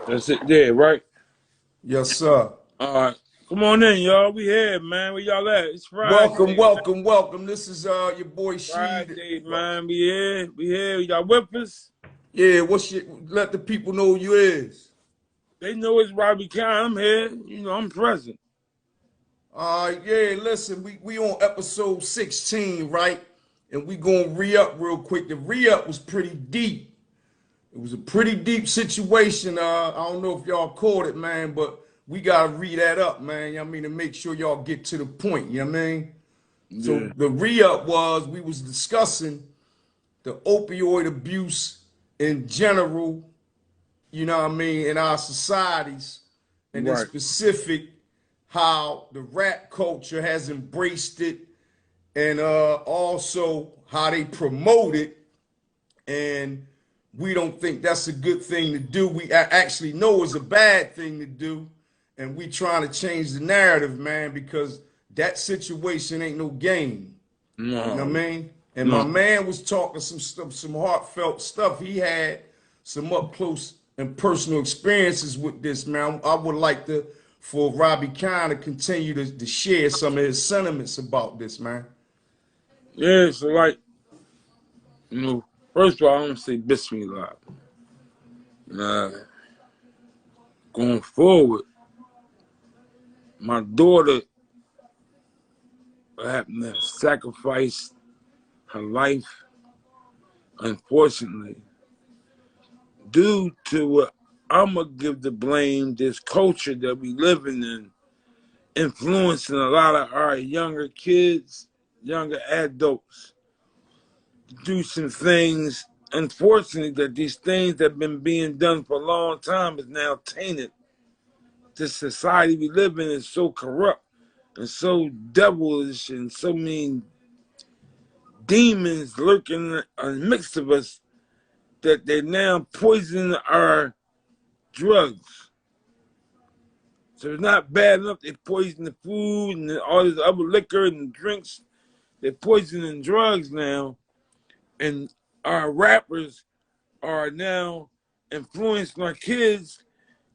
That's it there, right? Yes, sir. All right. Come on in, y'all. We here, man. Where y'all at? It's Welcome, Friday, man. welcome, welcome. This is your boy Sheed. Friday, man. We here. We here. Y'all with us? Yeah, what's your let the people know who you is. They know it's Robbie Khan. I'm here. You know, I'm present. Yeah, listen, we on episode 16, right? And we gonna re-up real quick. The re-up was pretty deep. It was a pretty deep situation. I don't know if y'all caught it, man, but we gotta read that up, man. You know what I mean, to make sure y'all get to the point, you know what I mean? So Yeah. the re-up was we was discussing the opioid abuse in general, you know what I mean, in our societies, and in Right. specific, how the rap culture has embraced it, and also how they promote it. And we don't think that's a good thing to do. We actually know it's a bad thing to do. And we trying to change the narrative, man, because that situation ain't no game. You know what No. I mean? And my No. man was talking some stuff, some heartfelt stuff. He had some up close and personal experiences with this, man. I would like to for Robbie Khan to continue to share some of his sentiments about this, man. Yeah, so like, first of all, I'm gonna say Bismillah. Uh, Going forward, my daughter happened to sacrifice her life, unfortunately, due to what I'm gonna give the blame this culture that we living in, influencing a lot of our younger kids, younger adults, to do some things. Unfortunately, that these things that have been being done for a long time is now tainted. This society we live in is so corrupt and so devilish and so many demons lurking in the midst of us that they're now poisoning our drugs. So it's not bad enough they poison the food and all this other liquor and drinks. They're poisoning drugs now. And our rappers are now influencing our kids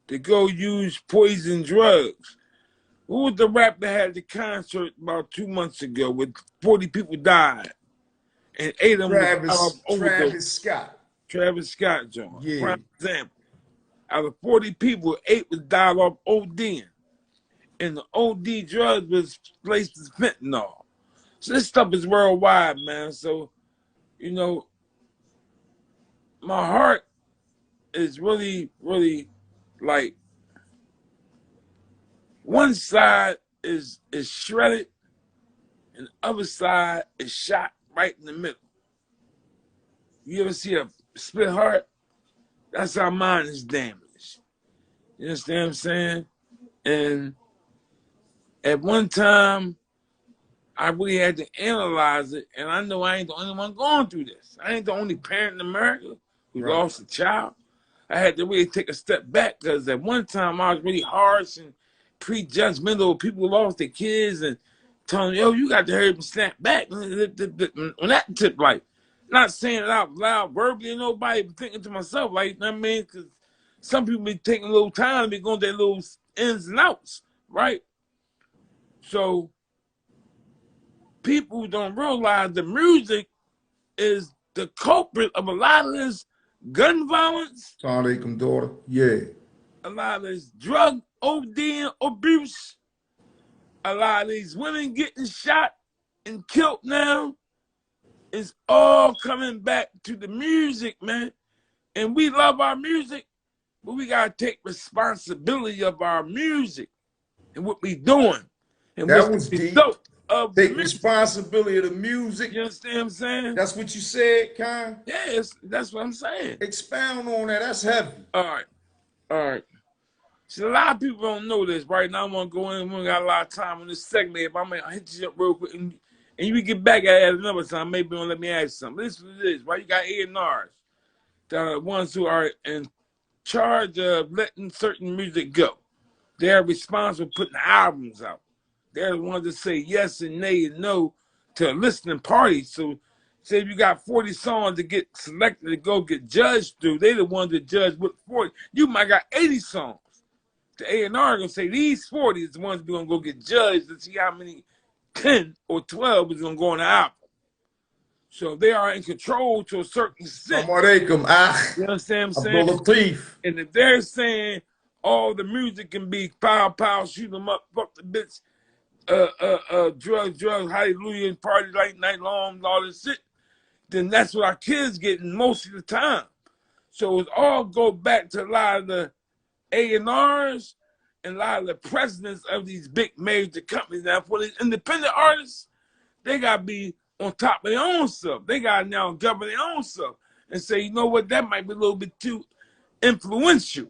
to go use poison drugs. Who was the rapper that had the concert about 2 months ago with 40 people died and 8 of them was out of overdose? Travis Scott. Travis Scott, John. Yeah. Prime example. Out of 40 people, 8 was died off ODing. And the OD drug was laced with fentanyl. So this stuff is worldwide, man. So, you know, my heart is really, really like one side is shredded and the other side is shot right in the middle. You ever see a split heart? That's how mine is damaged. You understand what I'm saying? And at one time, I really had to analyze it, and I know I ain't the only one going through this. I ain't the only parent in America who Right. lost a child. I had to really take a step back because at one time I was really harsh and prejudgmental. People lost their kids and telling me, yo, you got to hurry up and snap back. On that tip, like, not saying it out loud verbally to nobody, but thinking to myself, like, you know what I mean? Because some people be taking a little time to be going their little ins and outs, right? So people don't realize the music is the culprit of a lot of this gun violence, Tom Acom daughter. Yeah. a lot of this drug OD abuse, a lot of these women getting shot and killed now. It's all coming back to the music, man. And we love our music, but we gotta take responsibility of our music and what we doing and what's That the was deep. result of the Take music. responsibility of the music. You understand what I'm saying? That's what you said, Khan. Yes, that's what I'm saying. Expound on that. That's heavy. All right, all right. So a lot of people don't know this right now. I'm gonna go in. We don't got a lot of time on this segment. If I'm gonna hit you up real quick, and you can get back at it another time. Maybe don't let me ask you something. This is what it is, right? You got A&Rs, the ones who are in charge of letting certain music go. They're responsible for putting albums out. They're the ones that say yes and nay and no to listening parties. So say if you got 40 songs to get selected to go get judged through, they the ones that judge with 40. You might got 80 songs. The A&R gonna say these 40 is the ones we're gonna go get judged to see how many 10 or 12 is gonna go on the album. So they are in control to a certain extent. You understand what I'm saying? And if they're saying all the music can be pow, pow, shoot them up, fuck the bitch, drugs, hallelujah, and party like night long, and all this shit, then that's what our kids getting most of the time. So it all go back to a lot of the A&Rs and a lot of the presidents of these big major companies. Now, for these independent artists, they got to be on top of their own stuff. They got to now govern their own stuff and say, you know what, that might be a little bit too influential.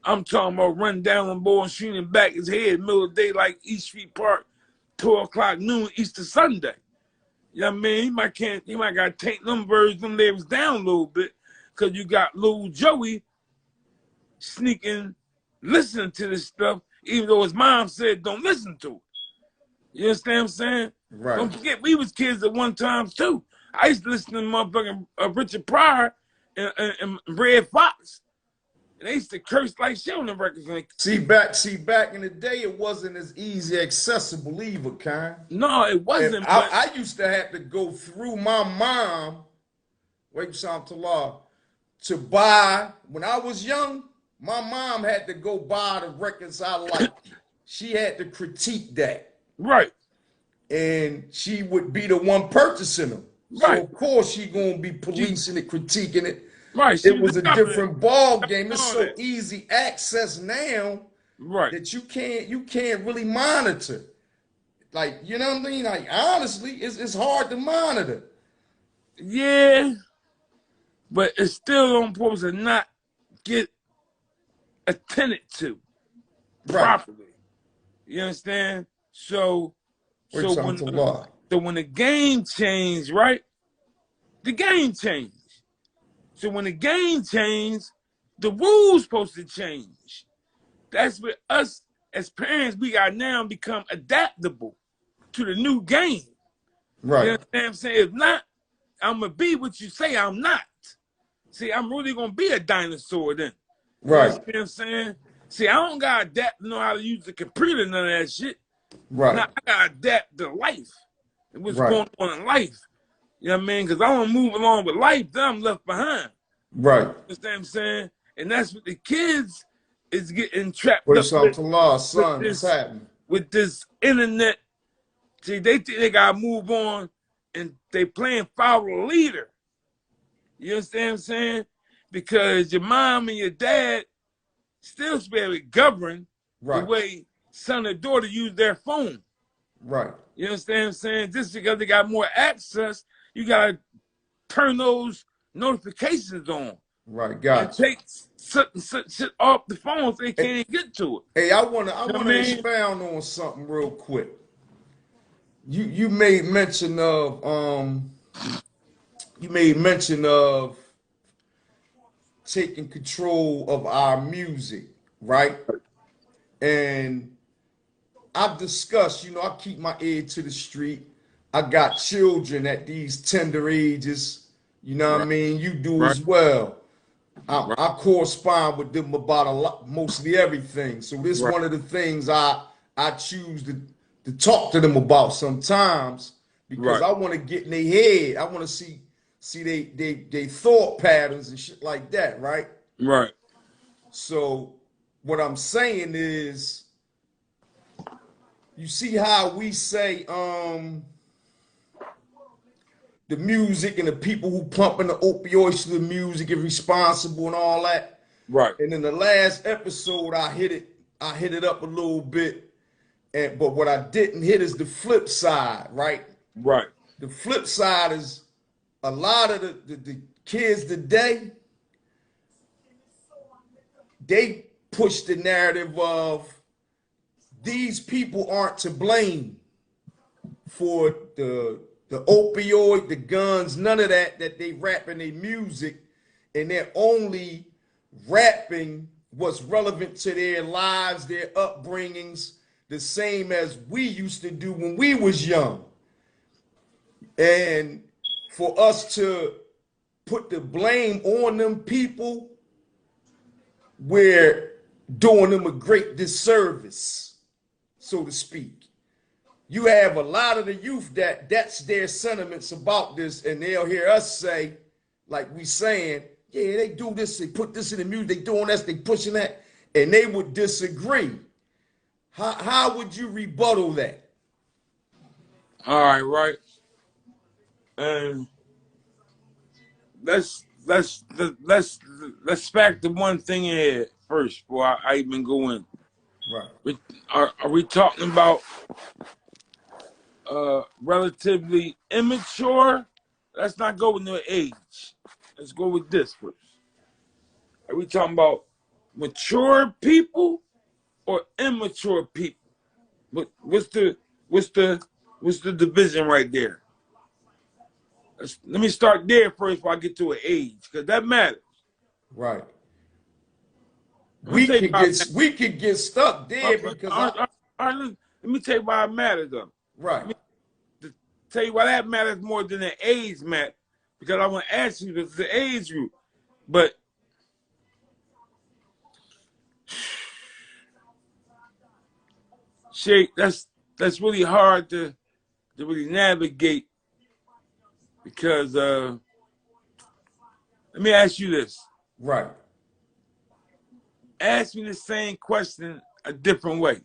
I'm talking about run down on board and shooting back his head middle of the day like East Street Park, 12 o'clock noon, Easter Sunday. You know what I mean? He might got to take them birds, them lyrics down a little bit, because you got Lil Joey sneaking, listening to this stuff, even though his mom said don't listen to it. You understand what I'm saying? Right. Don't forget, we was kids at one time too. I used to listen to motherfucking Richard Pryor and Red Fox. And they used to curse like shit on the records. See, back in the day, it wasn't as easy accessible either, kind. No, it wasn't. I used to have to go through my mom, to buy. When I was young, my mom had to go buy the records I liked. She had to critique that. Right. And she would be the one purchasing them. Right. So, of course, she going to be policing it, critiquing it. Right. It was a different ball game. It's so easy access now, right, that you can't really monitor. Like, you know what I mean? Like, honestly, it's hard to monitor. Yeah, but it's still on purpose to not get attended to properly. You understand? So when the game changed, right? The game changed. So when the game changed, the rules supposed to change. That's what us as parents, we got now become adaptable to the new game. Right. You understand what I'm saying? If not, I'm going to be what you say I'm not. See, I'm really going to be a dinosaur then. Right. You understand what I'm saying? See, I don't got to adapt to know how to use the computer, none of that shit. Right. Now, I got to adapt to life and what's going on in life. You know what I mean? Because I want to move along with life, then I'm left behind. Right. You understand what I'm saying? And that's what the kids is getting trapped up with this internet. See, they think they got to move on, and they playing follow the leader. You understand what I'm saying? Because your mom and your dad still should be able to govern the way son or daughter use their phone. Right. You understand what I'm saying? Just because they got more access, you got to turn those notifications on. Right, got you. Take certain shit off the phone so they can't even get to it. Hey, I wanna expound on something real quick. You made mention of taking control of our music, right? And I've discussed, I keep my ear to the street. I got children at these tender ages, you know what I mean? You do as well. I correspond with them about mostly everything. So this is one of the things I choose to talk to them about sometimes, because I want to get in their head. I want to see they thought patterns and shit like that, right? Right. So what I'm saying is, you see how we say the music and the people who pumping the opioids to the music is responsible and all that. Right. And in the last episode, I hit it up a little bit. But what I didn't hit is the flip side, right? Right. The flip side is a lot of the kids today, they push the narrative of these people aren't to blame for the opioid, the guns, none of that they rap in their music, and they're only rapping what's relevant to their lives, their upbringings, the same as we used to do when we was young. And for us to put the blame on them people, we're doing them a great disservice, so to speak. You have a lot of the youth that's their sentiments about this, and they'll hear us say, like we saying, yeah, they do this, they put this in the music, they doing this, they pushing that, and they would disagree. How would you rebuttal that? All right, right. And let's factor one thing in here first before I even go in. Right. Are we talking about relatively immature? Let's not go with no age. Let's go with this first. Are we talking about mature people or immature people? What's the division right there? Let me start there first before I get to an age, because that matters. Right. We could get stuck there because let me tell you why it matters though. Right. Let me tell you why that matters more than the age, Matt. Because I want to ask you this is the age group. But Shake, that's really hard to really navigate because let me ask you this. Right. Ask me the same question a different way.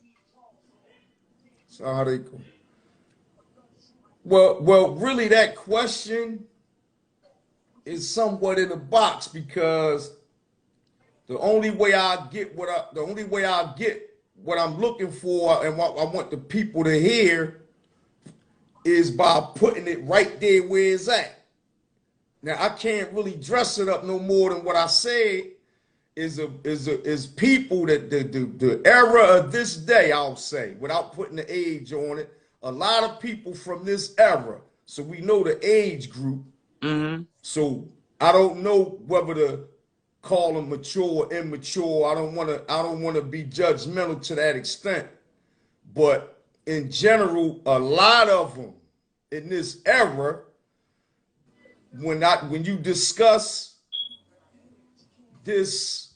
So how they go? Well, really, that question is somewhat in a box because the only way I get what I'm looking for and what I want the people to hear is by putting it right there where it's at. Now I can't really dress it up no more than what I said is people that the era of this day, I'll say, without putting the age on it, a lot of people from this era. So we know the age group. Mm-hmm. So I don't know whether to call them mature or immature. I don't want to be judgmental to that extent. But in general, a lot of them in this era, when you discuss this,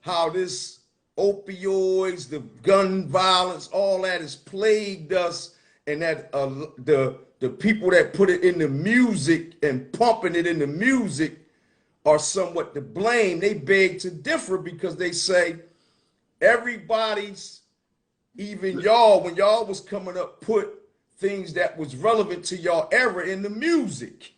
how this opioids, the gun violence, all that has plagued us, and that the people that put it in the music and pumping it in the music are somewhat to blame. They beg to differ because they say everybody's, even y'all, when y'all was coming up, put things that was relevant to y'all era in the music,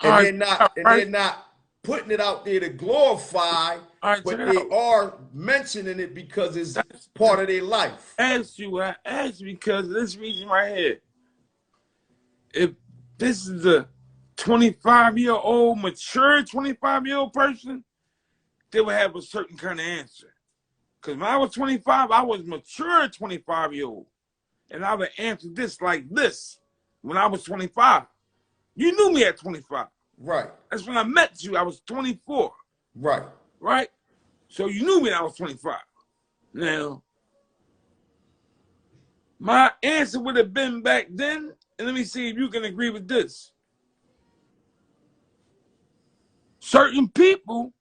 and they're not putting it out there to glorify, but they are mentioning it because it's part of their life. I asked you because of this reason right here. If this is a 25-year-old, mature 25-year-old person, they would have a certain kind of answer. Because when I was 25, I was mature 25-year-old. And I would answer this like this when I was 25. You knew me at 25. Right. That's when I met you. I was 24. Right. Right? So you knew me when I was 25. Now, my answer would have been back then, and let me see if you can agree with this. Certain people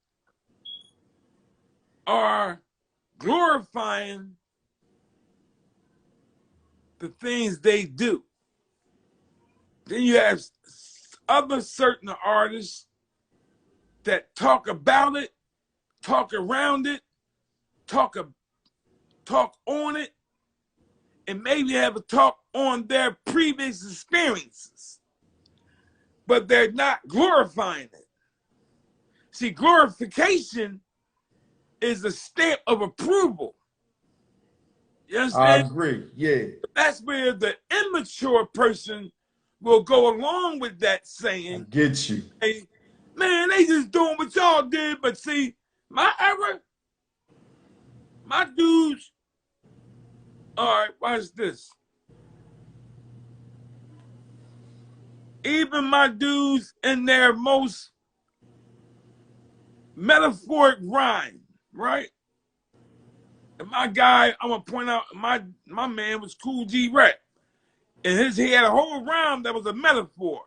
are glorifying the things they do. Then you have other certain artists that talk about it, talk around it, talk on it, and maybe have a talk on their previous experiences. But they're not glorifying it. See, glorification is a stamp of approval. You understand? I agree. Yeah. That's where the immature person will go along with that saying. I get you. Hey, man, they just doing what y'all did. But see, my era, my dudes, all right, watch this. Even my dudes in their most metaphoric rhyme, right? And my guy, I'm gonna point out, my man was Cool G Rap. And he had a whole rhyme that was a metaphor.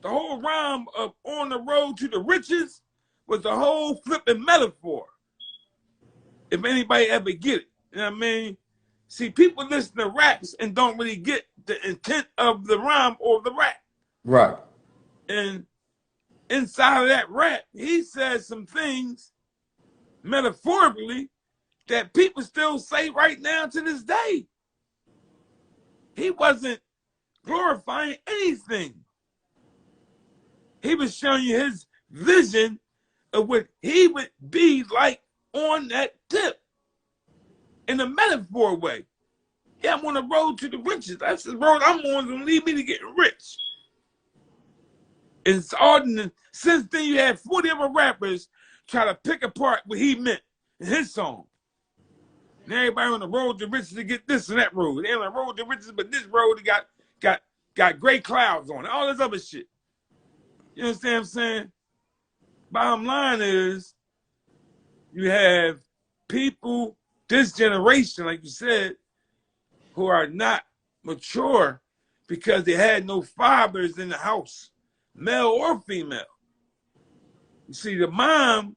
The whole rhyme of On the Road to the Riches was a whole flipping metaphor. If anybody ever get it, you know what I mean? See, people listen to raps and don't really get the intent of the rhyme or the rap. Right. And inside of that rap, he says some things metaphorically that people still say right now to this day. He wasn't glorifying anything. He was showing you his vision of what he would be like on that tip in a metaphor way. Yeah, I'm on the road to the riches. That's the road I'm on to lead me to getting rich. It's all since then you had 40 other rappers try to pick apart what he meant in his song. And everybody on the road to riches to get this and that road. They're on the road to riches, but this road got gray clouds on it. All this other shit. You understand what I'm saying? Bottom line is, you have people, this generation, like you said, who are not mature because they had no fathers in the house, male or female. You see, the mom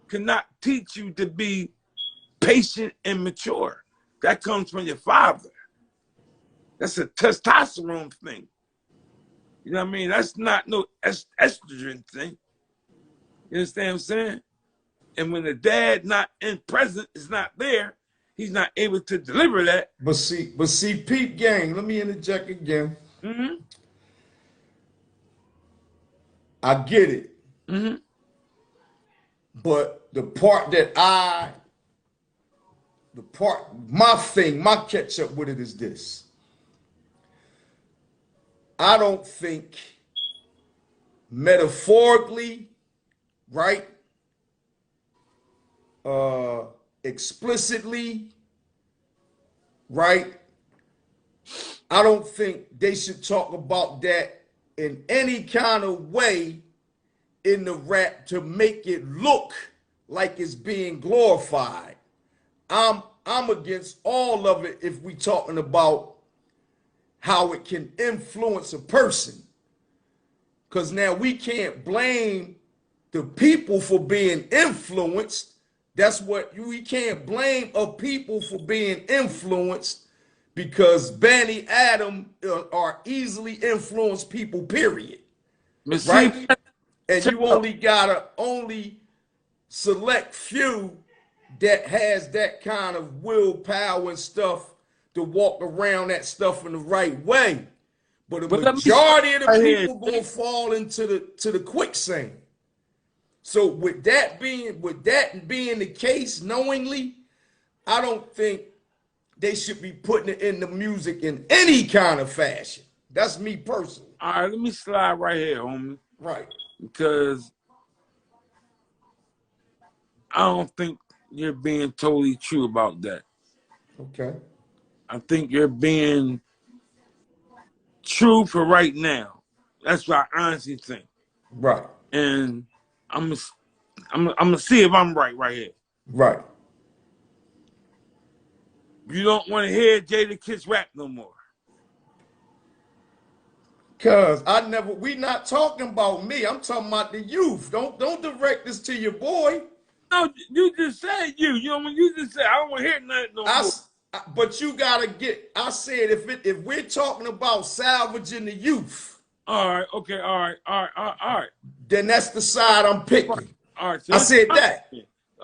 cannot teach you to be patient and mature. That comes from your father. That's a testosterone thing. You know what I mean? That's not no estrogen thing. You understand what I'm saying? And when the dad not in present is not there, he's not able to deliver that. But see, peep gang, let me interject again. Mm-hmm. I get it. Mm-hmm. But my catch up with it is this. I don't think metaphorically, right? Explicitly, right? I don't think they should talk about that in any kind of way in the rap to make it look like it's being glorified. I'm against all of it if we talking about how it can influence a person. Because now we can't blame the people for being influenced. That's what we can't blame a people for being influenced, because Benny Adam are easily influenced people, period. But see, Right? And you only gotta select few that has that kind of willpower and stuff to walk around that stuff in the right way. But the majority of the people gonna fall into the quicksand. So with that being the case, knowingly, I don't think they should be putting it in the music in any kind of fashion. That's me personally. All right, let me slide right here, homie. Right. Because I don't think you're being totally true about that. Okay. I think you're being true for right now. That's what I honestly think. Right. And I'm gonna see if I'm right here. Right. You don't want to hear Jada Kiss rap no more. Cause we not talking about me. I'm talking about the youth. Don't direct this to your boy. No, you just said you. You know when you just said I don't want to hear nothing no more. But you gotta get. I said if we're talking about salvaging the youth. All right. Okay. All right. Then that's the side I'm picking. All right. So I said that.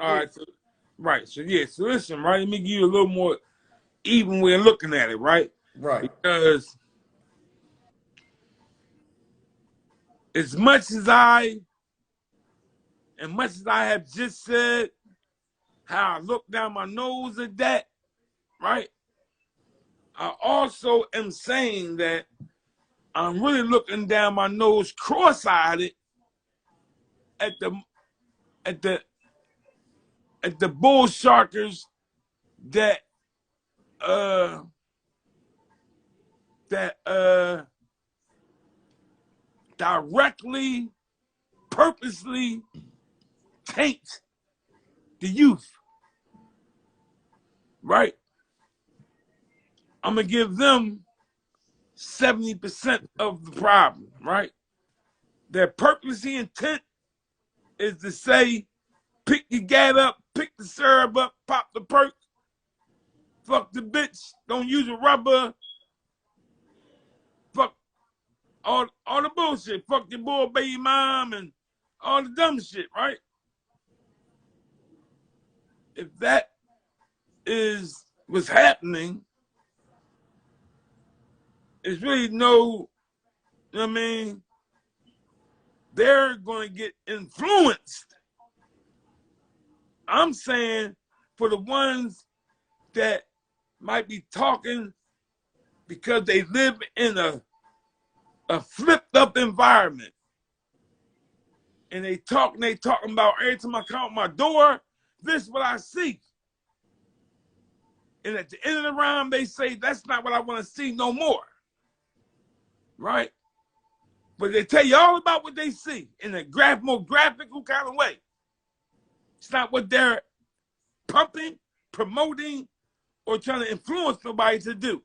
All right. So, right. So yeah. So listen. Right. Let me give you a little more even way of looking at it. Right. Right. Because as much as I have just said how I look down my nose at that, right? I also am saying that I'm really looking down my nose cross-eyed at the bull sharkers that directly, purposely taint the youth, right? I'm gonna give them 70% of the problem, right? Their purposely intent is to say, pick your gat up, pick the syrup up, pop the perk, fuck the bitch, don't use a rubber, fuck all the bullshit, fuck your boy, baby mom, and all the dumb shit, right? If that is what's happening, it's really no, you know what I mean? They're going to get influenced. I'm saying for the ones that might be talking because they live in a flipped up environment. And they talking about every time I come out my door, this is what I see. And at the end of the round, they say, that's not what I want to see no more. Right? But they tell you all about what they see in a more graphical kind of way. It's not what they're pumping, promoting, or trying to influence nobody to do.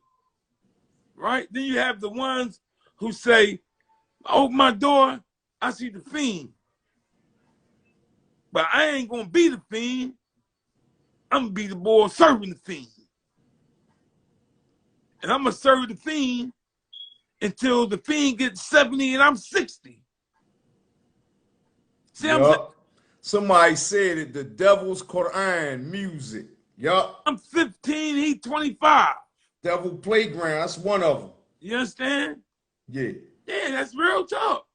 Right? Then you have the ones who say, I open my door, I see the fiend. But I ain't going to be the fiend. I'm going to be the boy serving the fiend. And I'm going to serve the fiend until the fiend gets 70 and I'm 60. See what I'm saying? Somebody said it, the devil's Quran music. Yup. I'm 15, he's 25. Devil Playground, that's one of them. You understand? Yeah. Yeah, that's real talk.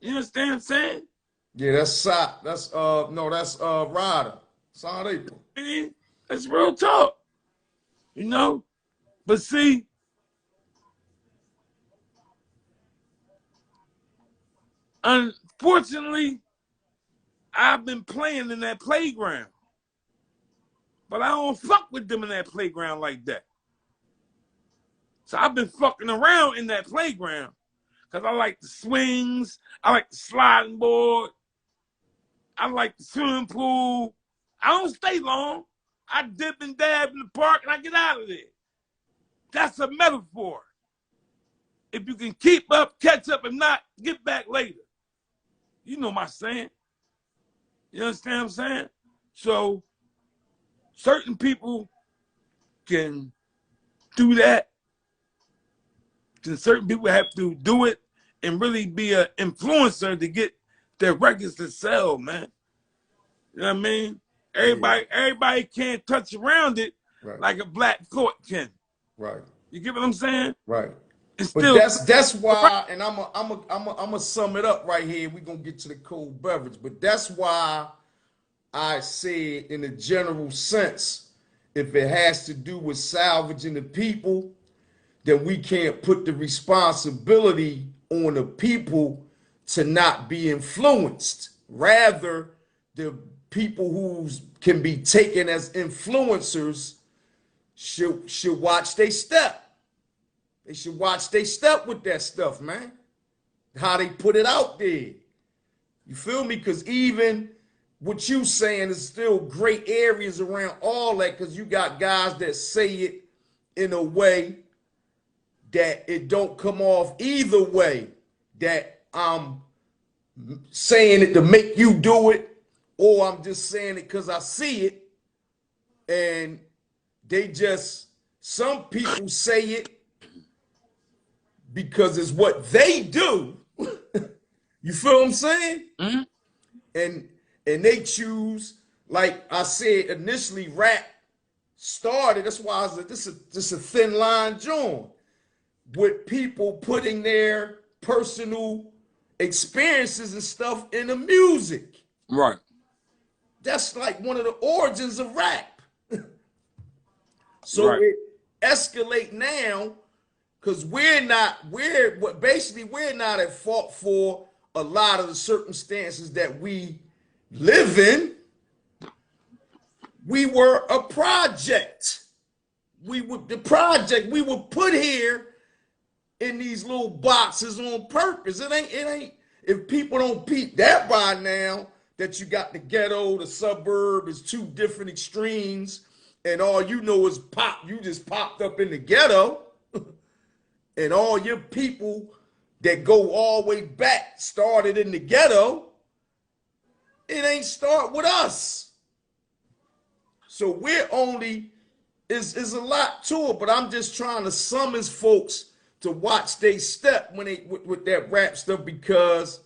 You understand what I'm saying? Yeah, that's Ryder. Side April. That's real talk. You know? But see, unfortunately, I've been playing in that playground. But I don't fuck with them in that playground like that. So I've been fucking around in that playground because I like the swings, I like the sliding board, I like the swimming pool. I don't stay long. I dip and dab in the park and I get out of there. That's a metaphor. If you can keep up, catch up, and not, get back later. You know my saying. You understand what I'm saying? So certain people can do that. And certain people have to do it and really be an influencer to get their records to sell, man. You know what I mean? Everybody can't touch around it like a black court can. Right. You get what I'm saying? Right. It's But still, that's why, and I'm gonna sum it up right here. We're gonna get to the cold beverage, but that's why I said, in a general sense, if it has to do with salvaging the people, then we can't put the responsibility on the people to not be influenced. Rather, the people who can be taken as influencers should watch their step. They should watch their step with that stuff, man. How they put it out there. You feel me? Because even what you saying is still great areas around all that, because you got guys that say it in a way that it don't come off either way, that I'm saying it to make you do it, or I'm just saying it because I see it. And some people say it because it's what they do. You feel what I'm saying? mm-hmm. And they choose, like I said initially, rap started. That's why I was like, this is a thin line joint with people putting their personal experiences and stuff in the music. Right. That's like one of the origins of rap. So it escalate now because we're not at fault for a lot of the circumstances that we live in. We were a project. We were put here in these little boxes on purpose. It ain't, if people don't peep that by now, that you got the ghetto, the suburb is two different extremes, and all you know is pop. You just popped up in the ghetto, and all your people that go all the way back, started in the ghetto, it ain't start with us. So we're only, is a lot to it, but I'm just trying to summons folks to watch they step when they with that rap stuff, because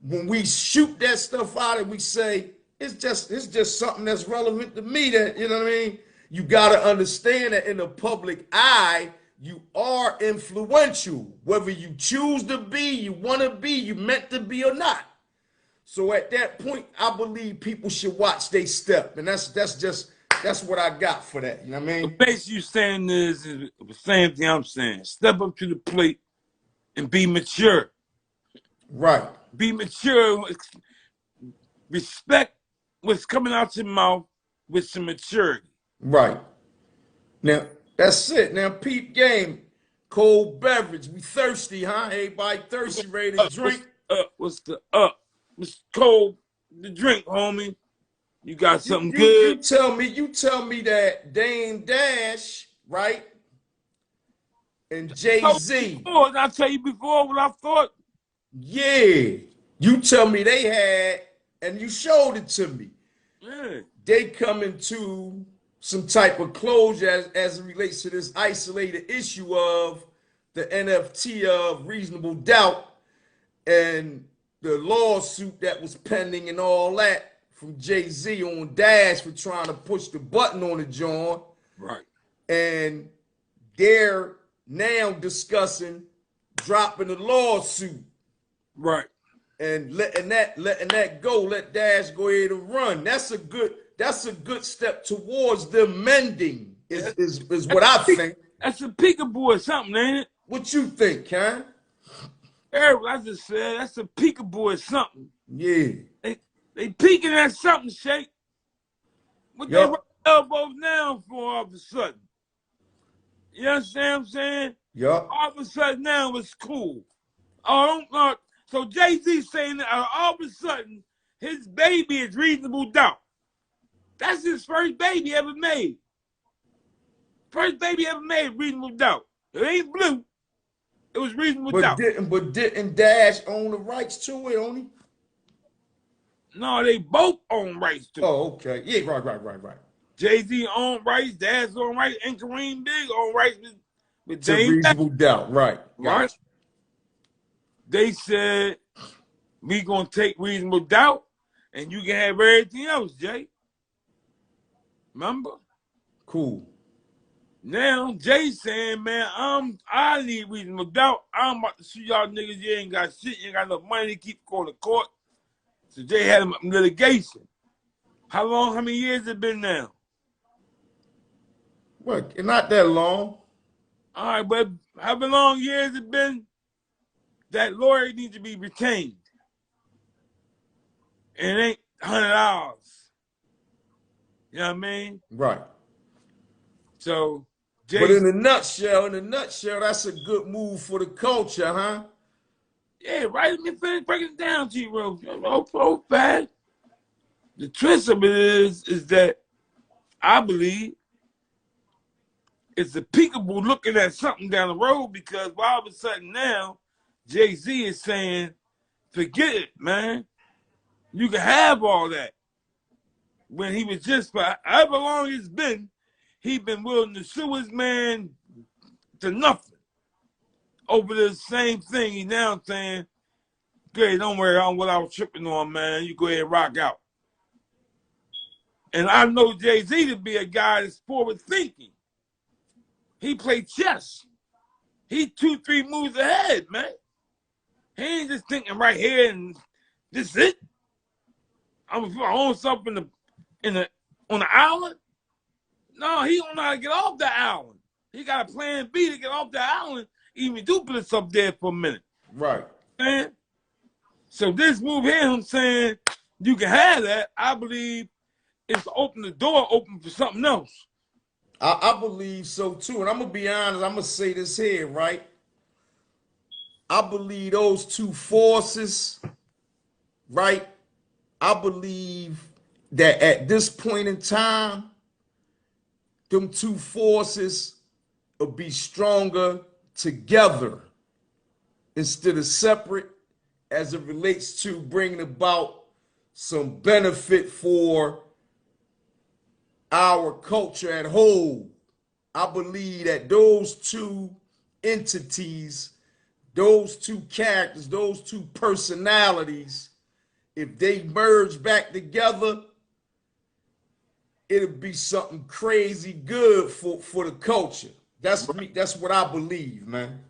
when we shoot that stuff out and we say it's just something that's relevant to me, that, you know what I mean? You got to understand that in the public eye, you are influential, whether you choose to be, you want to be, you meant to be or not. So at that point, I believe people should watch they step, and that's what I got for that. You know what I mean? What makes you saying this is the same thing I'm saying. Step up to the plate and be mature. Right. Be mature. Respect what's coming out your mouth with some maturity. Right. Now, that's it. Now, peep game. Cold beverage. We thirsty, huh? Everybody thirsty, ready to drink. What's the up? What's cold? The drink, homie. You got something You good? tell me that Dame Dash, right? And Jay-Z. I'll tell you before what I thought. Yeah. You tell me they had, and you showed it to me. Yeah. They come into some type of closure as it relates to this isolated issue of the NFT of Reasonable Doubt and the lawsuit that was pending and all that from Jay-Z on Dash for trying to push the button on the joint. Right. And they're now discussing dropping the lawsuit. Right. And letting that go, let Dash go ahead and run. That's a good step towards them mending, is what I think. That's a peekaboo or something, ain't it? What you think, huh? I just said that's a peekaboo or something. Yeah. They peeking at something, Shake. What they elbows now for all of a sudden? You understand what I'm saying? Yup. All of a sudden now it's cool. So Jay-Z saying that all of a sudden his baby is Reasonable Doubt. That's his first baby ever made. First baby ever made, Reasonable Doubt. It ain't Blue. It was Reasonable Doubt. Didn't Dash own the rights to it, only? No, they both own rights to it. Oh, okay. Yeah, right. Jay-Z owned rights, Dash owned rights, and Kareem Big owned rights with to Dame Reasonable Doubt, right. Right. They said, we gonna take Reasonable Doubt and you can have everything else, Jay. Remember? Cool. Now, Jay saying, man, I need Reasonable Doubt. I'm about to sue y'all niggas. You ain't got shit. You ain't got enough money to keep going to court. So Jay had him in litigation. How many years it been now? What? Not that long. All right, but how many long years it been? That lawyer needs to be retained. And it ain't $100. You know what I mean? Right. So, but in a nutshell, that's a good move for the culture, huh? Yeah, right. Let me finish breaking it down to you real fast. The twist of it is that I believe it's a peekaboo looking at something down the road, because all of a sudden now, Jay-Z is saying, forget it, man. You can have all that. When he was just, for however long it's been, he been willing to sue his man to nothing over the same thing. He now saying, "Great, don't worry on what I was tripping on, man. You go ahead and rock out." And I know Jay-Z to be a guy that's forward thinking. He played chess. He 2-3 moves ahead, man. He ain't just thinking right here and this is it. I'm gonna put my own stuff on the island. No, he don't know how to get off the island. He got a plan B to get off the island, even duplicates up there for a minute. Right. Man. So this move here, I'm saying you can have that. I believe it's to open the door, open for something else. I believe so too. And I'm gonna be honest, I'm gonna say this here, right? I believe those two forces, right? I believe that at this point in time, them two forces will be stronger together instead of separate as it relates to bringing about some benefit for our culture at whole. I believe that those two entities, those two characters, those two personalities, if they merge back together, it'll be something crazy good for the culture. That's me. That's what I believe, man.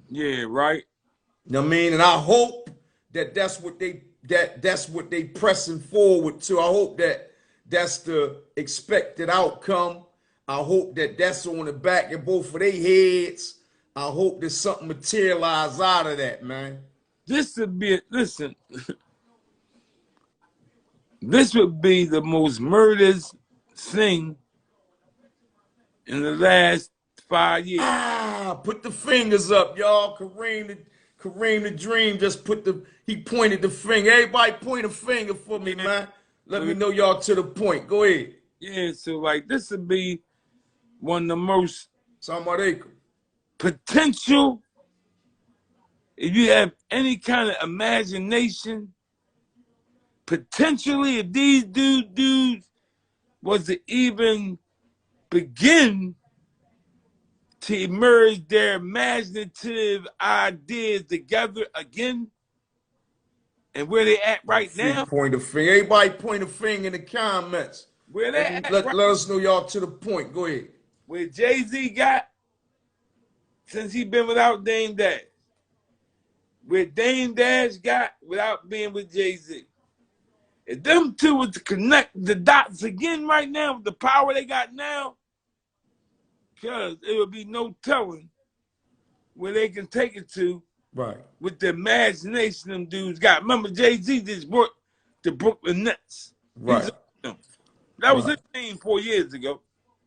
Yeah, right. You know what I mean? And I hope that that's what they pressing forward to. I hope that that's the expected outcome. I hope that that's on the back of both of their heads. I hope that something materialize out of that, man. This would be listen. This would be the most murderous thing in the last 5 years. Put the fingers up, y'all. Kareem the Dream just he pointed the finger. Everybody point a finger for me, man. Let me know y'all to the point. Go ahead. Yeah, so like this would be one of the most Salaam potential, if you have any kind of imagination, potentially if these dudes was to even begin to emerge their imaginative ideas together again, and where they at right now. Point a finger. Everybody point a finger in the comments. Where they at let us know y'all to the point. Go ahead. Where Jay-Z got since he been without Dame Dash. Where Dame Dash got without being with Jay-Z. If them two was to connect the dots again right now with the power they got now, because it would be no telling where they can take it to. Right. With the imagination them dudes got. Remember, Jay-Z just brought the Brooklyn Nets. Right. That was his team 4 years ago.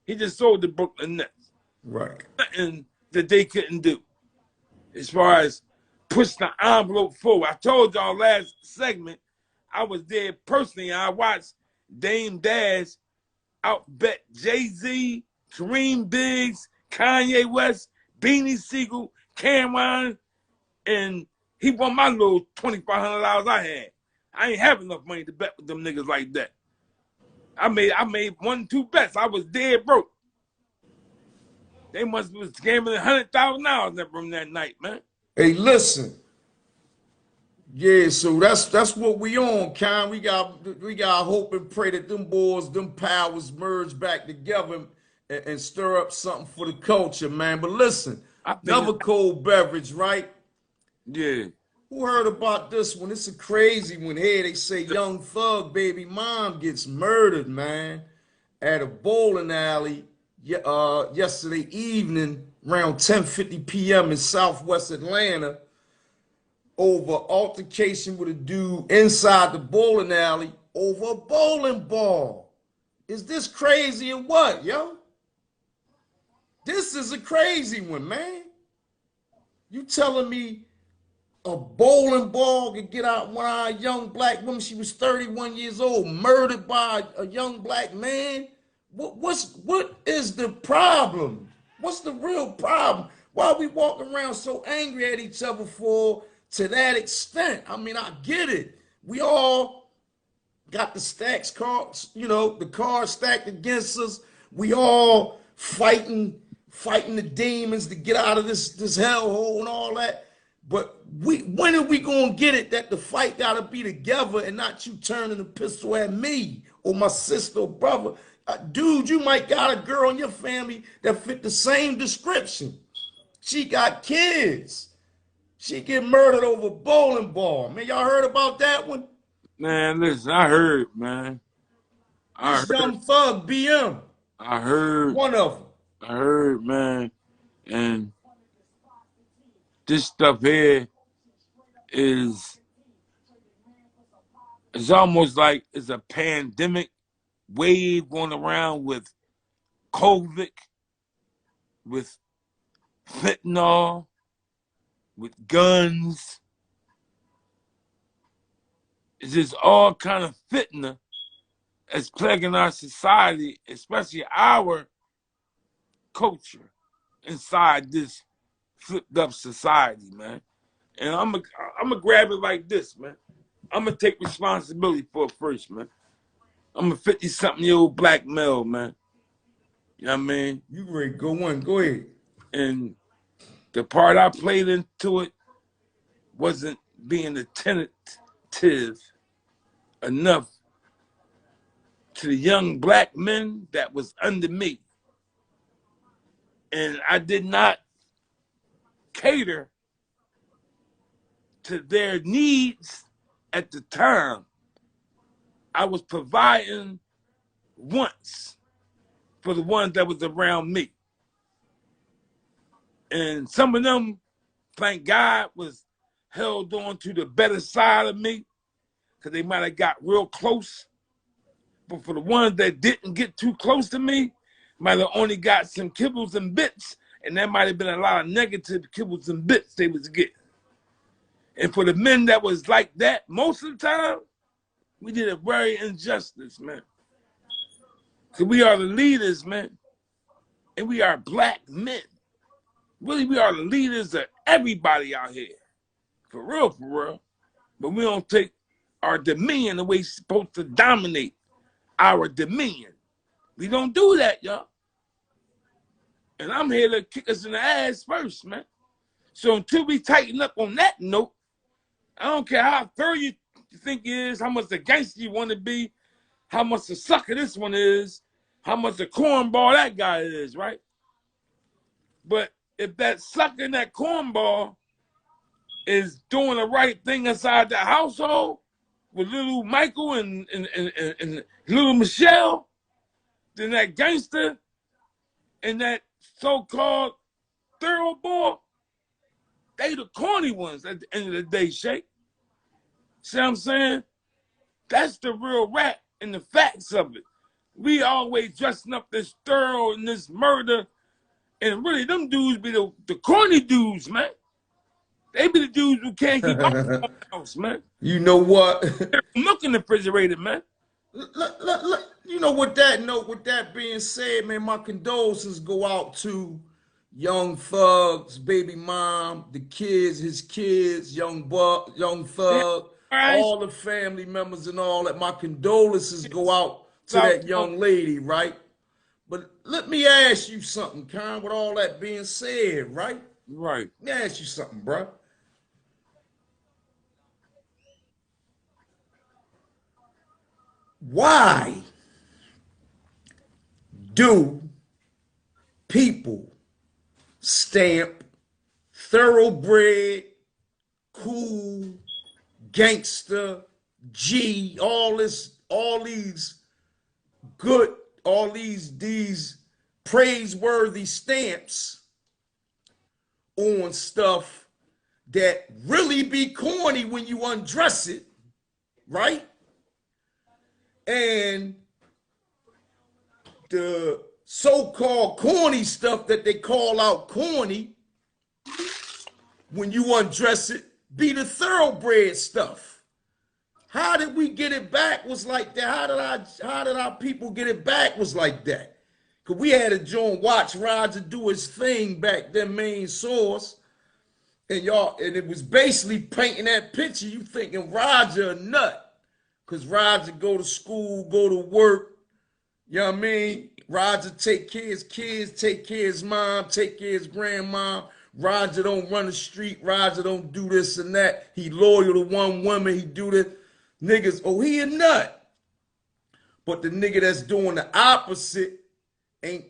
He just sold the Brooklyn Nets. Right. Nothing that they couldn't do as far as push the envelope forward. I told y'all last segment, I was there personally. I watched Dame Dash outbet Jay-Z, Kareem Biggs, Kanye West, Beanie Siegel, Cameron, and he won my little $2,500 I had. I ain't have enough money to bet with them niggas like that. I made 1, 2 bets. I was dead broke. They must have been scamming $100,000 from that night, man. Hey, listen. Yeah, so that's what we on, Con. We got hope and pray that them boys, them powers merge back together and stir up something for the culture, man. But listen, another cold beverage, right? Yeah. Who heard about this one? It's a crazy one here. They say Young Thug baby mom gets murdered, man, at a bowling alley yesterday evening around 10:50 p.m. in Southwest Atlanta over altercation with a dude inside the bowling alley over a bowling ball. Is this crazy or what, yo? This is a crazy one, man. You telling me a bowling ball could get out one of our young black women? She was 31 years old, murdered by a young black man. What is the problem? What's the real problem? Why are we walking around so angry at each other to that extent? I mean, I get it. We all got the stacks cards, the cards stacked against us. We all fighting the demons to get out of this hellhole and all that. But when are we gonna get it that the fight gotta be together and not you turning the pistol at me or my sister or brother? Dude, you might got a girl in your family that fit the same description. She got kids. She get murdered over a bowling ball. Man, y'all heard about that one? Man, listen, I heard, man. Young Thug BM. I heard. One of them. I heard, man. And this stuff here is almost like it's a pandemic wave going around with COVID, with fentanyl, with guns. It's just all kind of fitna that's plaguing our society, especially our culture inside this flipped up society, man. And I'm gonna grab it like this, man. I'm gonna take responsibility for it first, man. I'm a 50-something-year-old black male, man. You know what I mean? You ready? Go on. Go ahead. And the part I played into it wasn't being attentive enough to the young black men that was under me. And I did not cater to their needs at the time. I was providing once for the ones that was around me. And some of them, thank God, was held on to the better side of me because they might have got real close. But for the ones that didn't get too close to me, might have only got some kibbles and bits, and that might have been a lot of negative kibbles and bits they was getting. And for the men that was like that, most of the time, we did a very injustice, man. Because we are the leaders, man. And we are black men. Really, we are the leaders of everybody out here. For real, for real. But we don't take our dominion the way it's supposed to dominate our dominion. We don't do that, y'all. And I'm here to kick us in the ass first, man. So until we tighten up on that note, I don't care how thorough you think it is, how much the gangster you want to be, how much the sucker this one is, how much the cornball that guy is, right? But if that sucker and that cornball is doing the right thing inside the household with little Michael and little Michelle, then that gangster and that so-called thorough boy, they the corny ones at the end of the day, Shake. See what I'm saying? That's the real rap and the facts of it. We always dressing up this thorough and this murder, and really them dudes be the corny dudes, man. They be the dudes who can't keep up with the house, man. You know what? Milk in the refrigerator, man. You know, with that being said, man, my condolences go out to Young Thug's baby mom, the kids, his kids, Young Thug, Right? all the family members and all that. My condolences go out to that young lady, right? But let me ask you something, Con, with all that being said, right? Right. Let me ask you something, bro. Why do people stamp thoroughbred, cool, gangster, G, all these good, all these praiseworthy stamps on stuff that really be corny when you undress it, right? And the so-called corny stuff that they call out corny when you undress it be the thoroughbred stuff. How did we get it backwards like that? How did our people get it backwards like that? Because we had a joint watch Roger do his thing back then, main source. And it was basically painting that picture. You thinking Roger a nut. Because Roger go to school, go to work. You know what I mean? Roger take care of his kids, take care of his mom, take care of his grandma. Roger don't run the street. Roger don't do this and that. He loyal to one woman. He do this. Niggas, oh, he a nut. But the nigga that's doing the opposite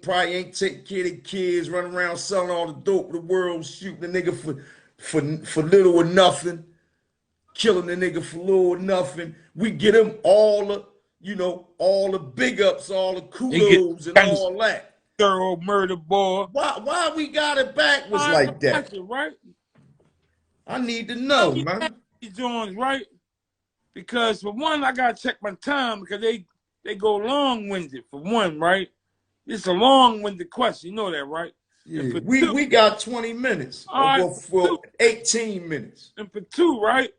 probably ain't taking care of the kids, running around selling all the dope in the world, shooting the nigga for little or nothing, killing the nigga for little or nothing. We get him all the big ups, all the kudos and all that. Thorough murder boy. Why we got it backwards like that? Right? I need to know, man. These joints, right? Because for one, I gotta check my time because they go long-winded. For one, right? It's a long-winded question. You know that, right? Yeah, we got 20 minutes. For 18 minutes. And for two, right?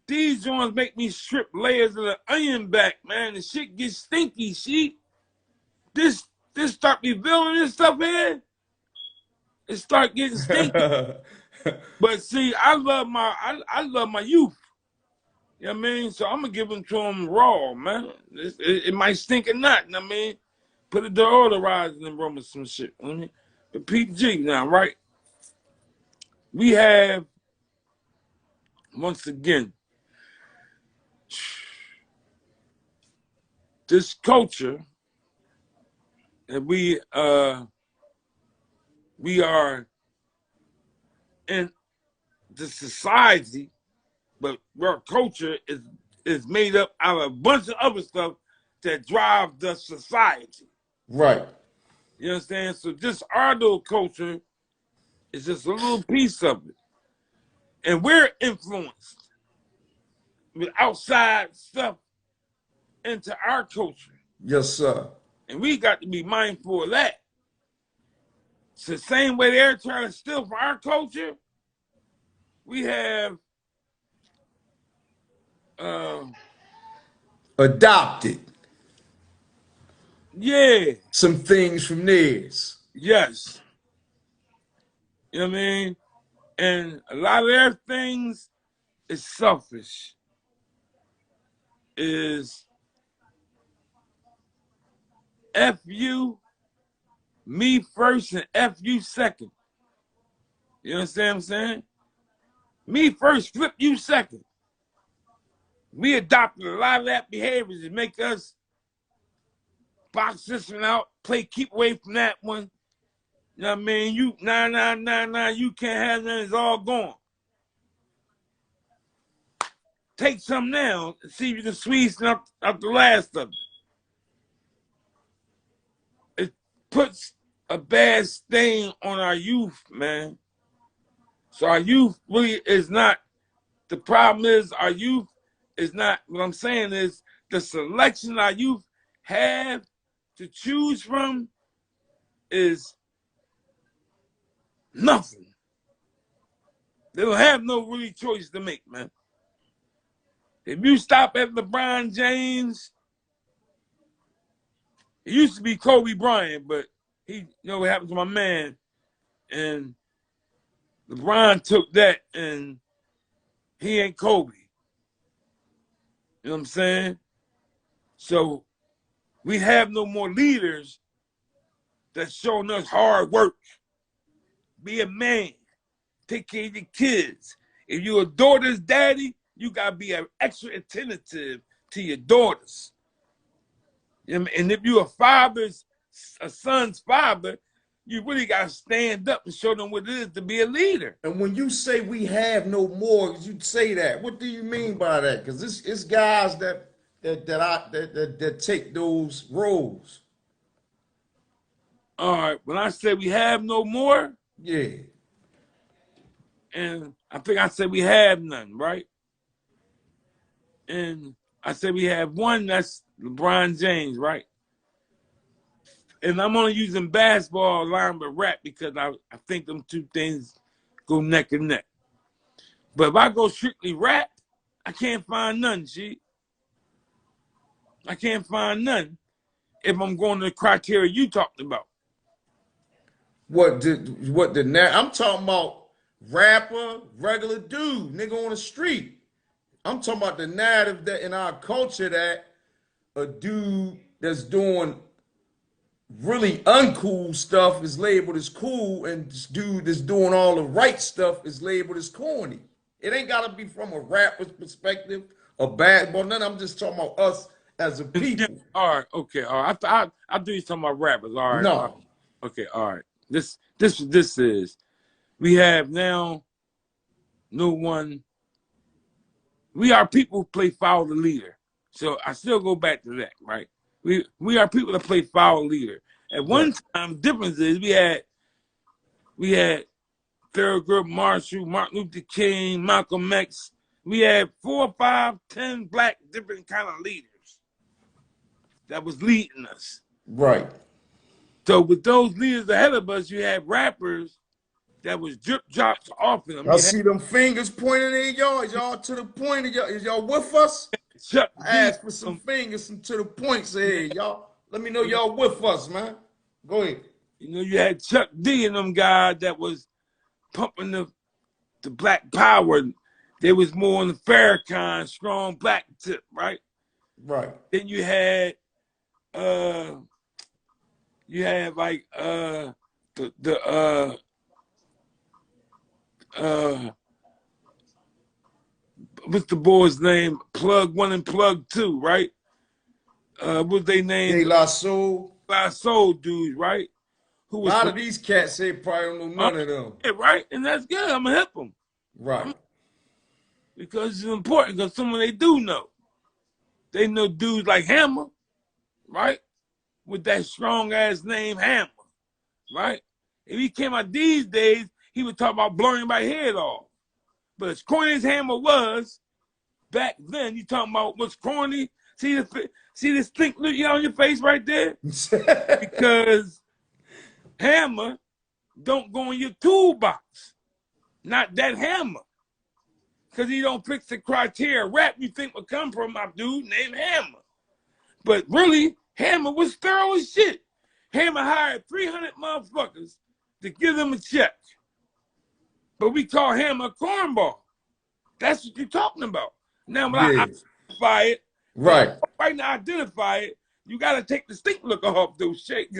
These joints make me strip layers of the onion back, man. The shit gets stinky, see? This start revealing this stuff here. It start getting stinky. But see, I love my youth. You know what I mean? So I'm gonna give them to them raw, man. It might stink or not. You know what I mean? Put it deodorizing and rum or some shit. You know what I mean? But PG now, right? We have once again this culture that we are in the society, but our culture is made up out of a bunch of other stuff that drive the society. Right. You understand? So this our little culture is just a little piece of it. And we're influenced with outside stuff into our culture. Yes, sir. And we got to be mindful of that. It's the same way they're trying to steal from our culture. We have Adopted yeah, some things from theirs. yes. You know what I mean? And a lot of their things is selfish. Is F you, me first, and F you second. You understand what I'm saying? Me first, flip you second. We adopted a lot of that behavior to make us box this one out, play keep away from that one. You know what I mean? You, nah, you can't have none, it's all gone. Take some now and see if you can squeeze out the last of it. It puts a bad stain on our youth, man. So our youth really is not, the problem is our youth is not, what I'm saying is the selection our youth have to choose from is nothing. They don't have no really choice to make, man. If you stop at LeBron James, it used to be Kobe Bryant, but he, you know what happened to my man, and LeBron took that, and he ain't Kobe. You know what I'm saying? So we have no more leaders that's showing us hard work. Be a man. Take care of your kids. If you're a daughter's daddy, you gotta be extra attentive to your daughters. You know what I mean? And if you're a son's father, you really gotta stand up and show them what it is to be a leader. And when you say we have no more, you say that. What do you mean by that? Because it's guys that take those roles. All right, when I say we have no more, Yeah. and I think I said we have none, right? And I said we have one, that's LeBron James, right? And I'm only using basketball along with rap because I think them two things go neck and neck. But if I go strictly rap, I can't find none, G. I can't find none if I'm going to the criteria you talked about. I'm talking about rapper, regular dude, nigga on the street. I'm talking about the narrative that in our culture that a dude that's doing really uncool stuff is labeled as cool, and this dude that's doing all the right stuff is labeled as corny. It ain't gotta be from a rapper's perspective, a basketball, none. I'm just talking about us as a people. All right, okay, all right. I do you talking about rappers. All right, all right. No. Okay, all right. This is. We have now no one. We are people who play follow the leader. So I still go back to that, right? We are people that play follow leader. At one time, difference is we had Thurgood Marshall, Martin Luther King, Malcolm X. We had 4, 5, 10 black different kind of leaders that was leading us. Right. So with those leaders ahead of us, you had rappers that was drip drops off of them. I see them fingers pointing at y'all. Is y'all to the point? Is y'all with us? Chuck I asked for some fingers, some to the point. Say, hey, y'all, let me know y'all with us, man. Go ahead. You know, you had Chuck D and them guys that was pumping the the Black Power, they was more on the Farrakhan, strong black tip, right? Right. Then you had like what's the boy's name? Plug 1 and Plug 2, right? What's they De named? La Soul. Soul dudes, right? Who A was lot of these cats say probably don't know none of them. yeah, right? And that's good. I'm gonna help them. Right. Because it's important, because someone they do know. They know dudes like Hammer, right? With that strong ass name Hammer, right? If he came out these days, he would talk about blowing my head off. But as corny as Hammer was, back then, you talking about what's corny? See this stink look you on your face right there? Because Hammer don't go in your toolbox. Not that Hammer. Because he don't fix the criteria rap you think would come from my dude named Hammer. But really, Hammer was thorough as shit. Hammer hired 300 motherfuckers to give them a check. But we call Hammer a cornball. That's what you're talking about. Now, when I identify it, right now identify it, you got to take the stink look off those shit.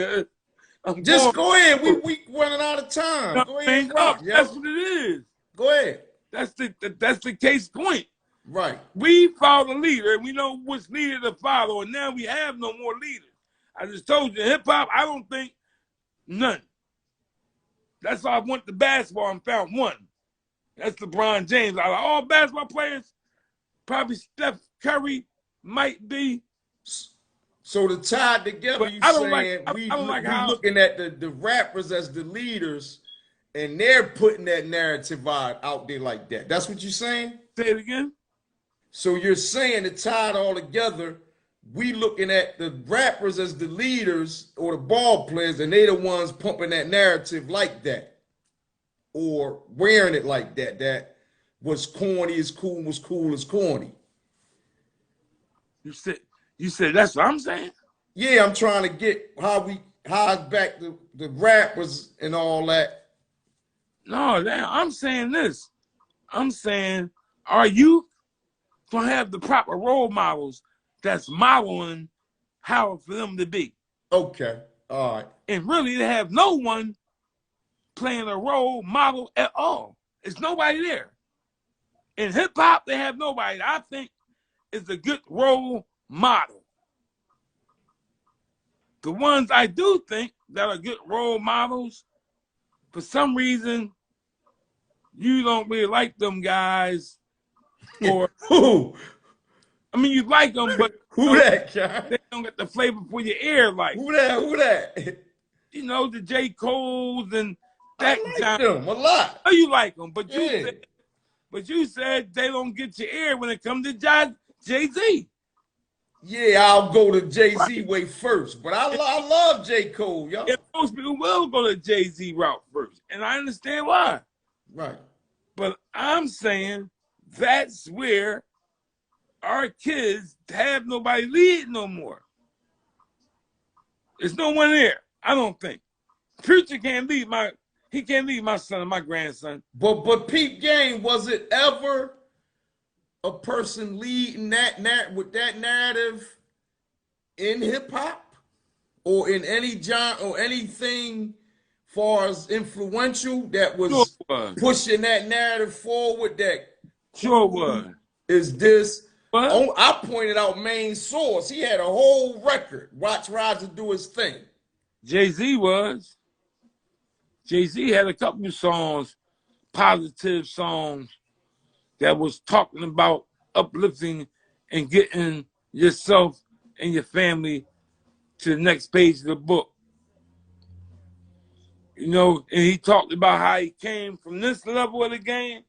Just go ahead. We running out of time. Go ahead and rock, yo. That's what it is. Go ahead. That's the case point. Right. We follow the leader, and we know which leader to follow, and now we have no more leaders. I just told you, hip-hop, I don't think none. That's why I went to basketball and found one. That's LeBron James. Out of all basketball players, probably Steph Curry might be. So to tie together, but you saying we looking at the rappers as the leaders, and they're putting that narrative out there like that. That's what you're saying? Say it again. So you're saying to tie it all together, we looking at the rappers as the leaders or the ball players, and they the ones pumping that narrative like that, or wearing it like that. That was corny is cool, was cool is corny. You said that's what I'm saying? Yeah, I'm trying to get how it's back to the rappers and all that. No, I'm saying this. I'm saying, are you gonna have the proper role models that's modeling how for them to be? Okay, all right. And really, they have no one playing a role model at all. There's nobody there. In hip hop, they have nobody. I think is a good role model. The ones I do think that are good role models, for some reason, you don't really like them guys. Or who? I mean, you like them, but who that guy? They don't get the flavor for your ear like. Who that? You know, the J. Cole's and that. I like them a lot. Oh, you like them, but you said they don't get your ear when it comes to Jay-Z. Yeah, I'll go to Jay-Z way first, but I love J. Cole, y'all. And most people will go to Jay-Z route first, and I understand why. Right. But I'm saying that's where our kids have nobody lead no more. There's no one there, I don't think. Future can't lead my son and my grandson. But Peep Game, was it ever a person leading with that narrative in hip hop or in any genre or anything far as influential that was pushing that narrative forward? That sure was. Is this? What? I pointed out Main Source. He had a whole record. Watch Roger do his thing. Jay-Z was. Jay-Z had a couple of songs, positive songs, that was talking about uplifting and getting yourself and your family to the next page of the book. You know, and he talked about how he came from this level of the game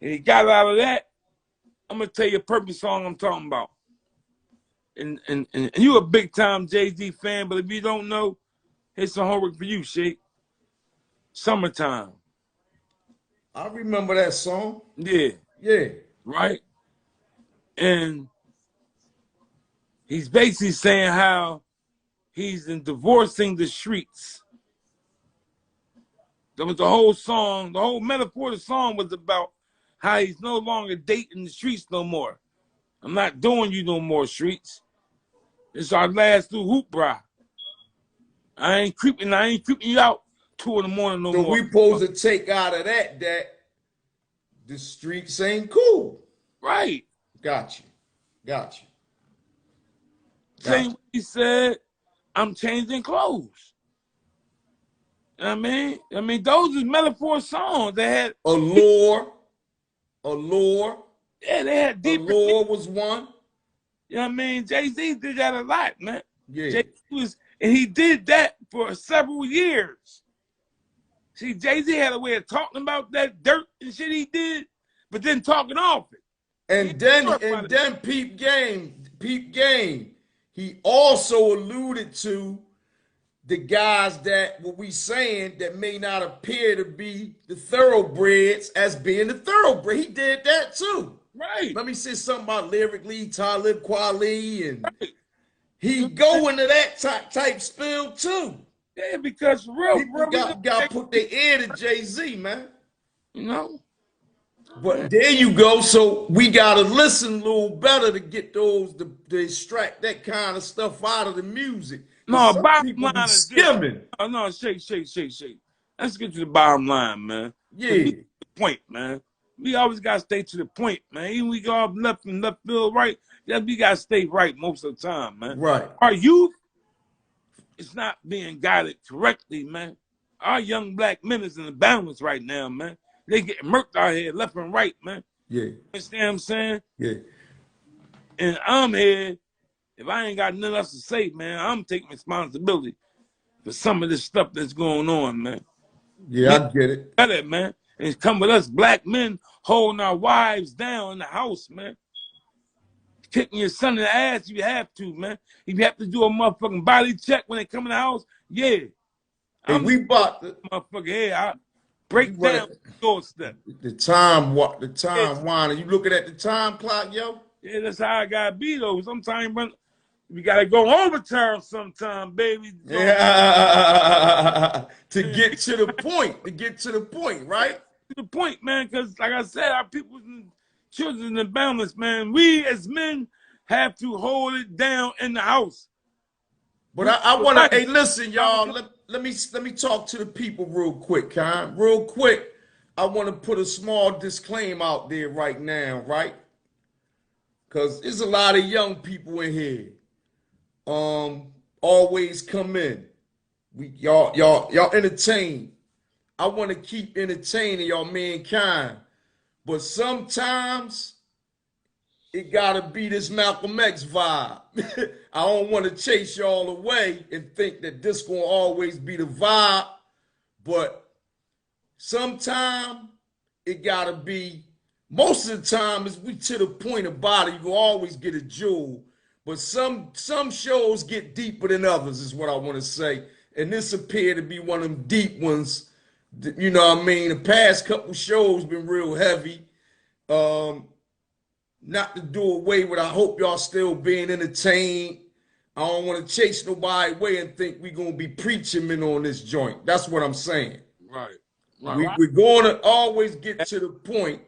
and he got out of that. I'm going to tell you a perfect song I'm talking about. And you a big time Jay-Z fan, but if you don't know, here's some homework for you, Sheik. Summertime. I remember that song. Yeah. Yeah. Right? And he's basically saying how he's in divorcing the streets. That was the whole song. The whole metaphor of the song was about how he's no longer dating the streets no more. I'm not doing you no more, streets. It's our last little hoop bra. I ain't creeping you out 2 in the morning no So more. we supposed to take out of that the streets ain't cool. Right. Got you. Got you. Same way he said, I'm changing clothes. I mean, those are metaphor songs. They had Allure. Yeah, they had deeper. Allure was one. You know what I mean? Jay-Z did that a lot, man. Yeah. Jay-Z and he did that for several years. See, Jay-Z had a way of talking about that dirt and shit he did, but then talking off it. And then peep game. He also alluded to the guys that what we saying that may not appear to be the thoroughbreds as being the thoroughbred. He did that too. Right. Let me say something about lyrically, Talib Kweli, and Right. he go into that type spill too. Yeah, because for real, People got to put their ear to Jay-Z, man. You know? But there you go. So we got to listen a little better to get those, to extract that kind of stuff out of the music. No, Some bottom people line be is skimming. this. No, shake. Let's get to the bottom line, man. Yeah. The point, man. We always got to stay to the point, man. Even we go up left and left field right, yeah, we got to stay right most of the time, man. Right. Our youth is not being guided correctly, man. Our young black men is in the balance right now, man. They get murked out here left and right, man. Yeah. You understand what I'm saying? Yeah. And I'm here. If I ain't got nothing else to say, man, I'm taking responsibility for some of this stuff that's going on, man. Yeah, I get it. Got it, man. And it's come with us black men holding our wives down in the house, man. Kicking your son in the ass if you have to, man. If you have to do a motherfucking body check when they come in the house, yeah. And we bought the motherfucker here. I break down the doorstep. The time winding. You looking at the time clock, yo? Yeah, that's how I gotta be though. Sometimes we gotta go overtime sometime, baby. Yeah. To get to the point. To get to the point, right? To the point, man, because like I said, our people and children in balance, man. We as men have to hold it down in the house. But I want to, hey, listen, y'all. Let me talk to the people real quick, Con. Real quick, I want to put a small disclaimer out there right now, right? Because there's a lot of young people in here. Always come in. Y'all entertain. I want to keep entertaining y'all mankind. But sometimes it gotta be this Malcolm X vibe. I don't want to chase y'all away and think that this gonna always be the vibe, but sometimes it gotta be. Most of the time, is we to the point about it. You will always get a jewel, but some shows get deeper than others. Is what I want to say, and this appeared to be one of them deep ones. You know what I mean? The past couple shows been real heavy. Not to do away with, I hope y'all still being entertained. I don't want to chase nobody away and think we're going to be preaching men on this joint. That's what I'm saying. Right. We're going to always get to the point.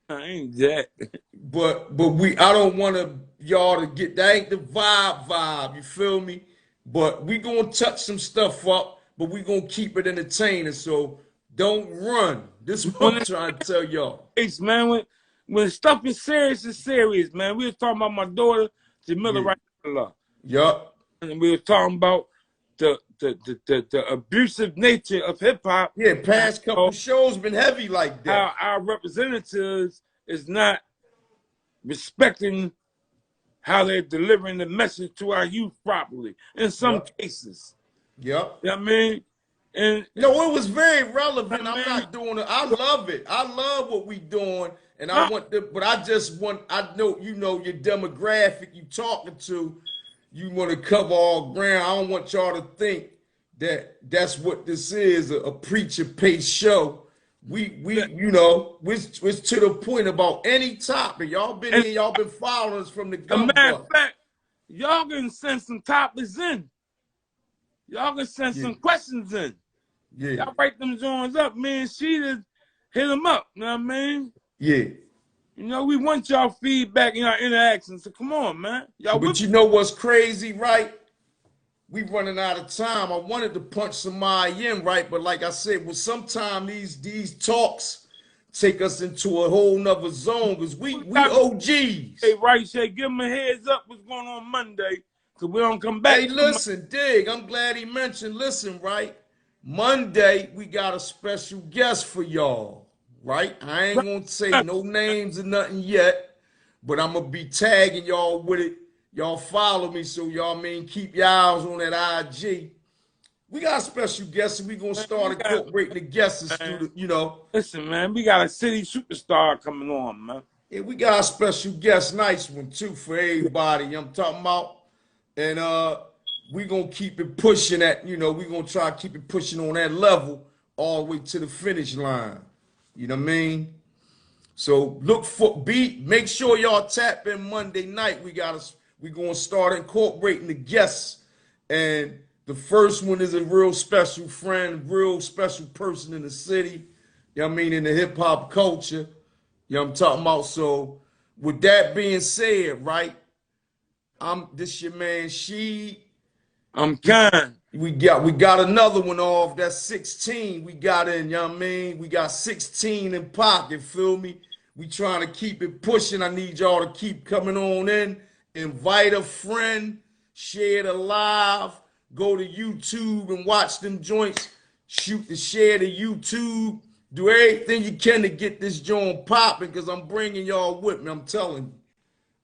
I ain't that. But I don't want y'all to get, that ain't the vibe, you feel me? But we going to touch some stuff up, but we going to keep it entertaining. So don't run. This is what I'm trying to tell y'all. Thanks, man. When stuff is serious, it's serious, man. We was talking about my daughter, Jamila, right now. Yup. And we were talking about the abusive nature of hip hop. Yeah, past couple shows been heavy like that. How our representatives is not respecting how they're delivering the message to our youth properly in some cases. Yep. You know what I mean? And no, it was very relevant. I'm not doing it. I love it. I love what we doing. And I want the, but I just want, I know, you know, your demographic you talking to, you want to cover all ground. I don't want y'all to think that that's what this is, a preacher-paced show. We you know, we're to the point about any topic. Y'all been here, y'all been following us from the gun. Matter of fact, y'all can send some topics in. Y'all can send some questions in. Yeah. Y'all write them joints up, man. She just hit them up. You know what I mean? Yeah. You know, we want y'all feedback and y'all interaction. So come on, man. Y'all But you know what's crazy, right? We running out of time. I wanted to punch somebody in, right? But like I said, well, sometimes these talks take us into a whole nother zone because we OGs. Hey, right, Shay, give them a heads up what's going on Monday, because we don't come back Hey, to listen, Dig, I'm glad he mentioned, listen, right? Monday, we got a special guest for y'all, right? I ain't gonna say no names or nothing yet, but I'm gonna be tagging y'all with it. Y'all follow me, so y'all keep your eyes on that IG. We got a special guest, and we gonna start incorporating the guests through the, Listen, man, we got a city superstar coming on, man. Yeah, we got a special guest, nice one too for everybody. I'm talking about, and we gonna keep it pushing at, we gonna try to keep it pushing on that level all the way to the finish line. You know what I mean? So make sure y'all tap in Monday night. We gonna start incorporating the guests, and the first one is a real special friend, real special person in the city. You know what I mean, in the hip hop culture. You know what I'm talking about? So with that being said, right? This your man I'm kind. We got another one off. That's 16. We got in, you know what I mean? We got 16 in pocket, feel me? We trying to keep it pushing. I need y'all to keep coming on in. Invite a friend, share the live, go to YouTube and watch them joints. Share the YouTube. Do everything you can to get this joint popping, because I'm bringing y'all with me. I'm telling you.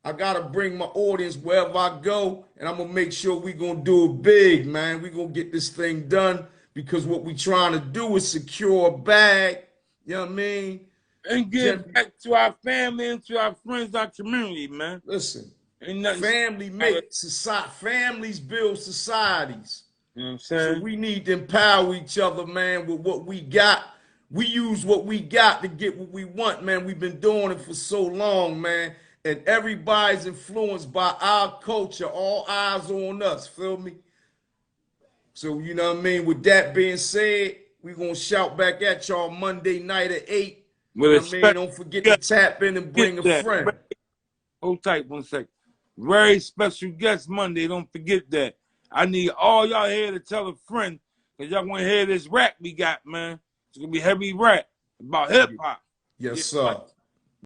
I got to bring my audience wherever I go, and I'm going to make sure we going to do it big, man. We going to get this thing done, because what we trying to do is secure a bag, you know what I mean? And give back to our family and to our friends, our community, man. Listen, families build societies. You know what I'm saying? So we need to empower each other, man, with what we got. We use what we got to get what we want, man. We've been doing it for so long, man. And everybody's influenced by our culture. All eyes on us, feel me? So, you know what I mean? With that being said, we're going to shout back at y'all Monday night at 8. You know what I mean? Don't forget to tap in and bring a friend. Hold tight 1 second. Very special guest Monday. Don't forget that. I need all y'all here to tell a friend, because y'all want to hear this rap we got, man. It's going to be heavy rap about hip-hop. Yes, sir.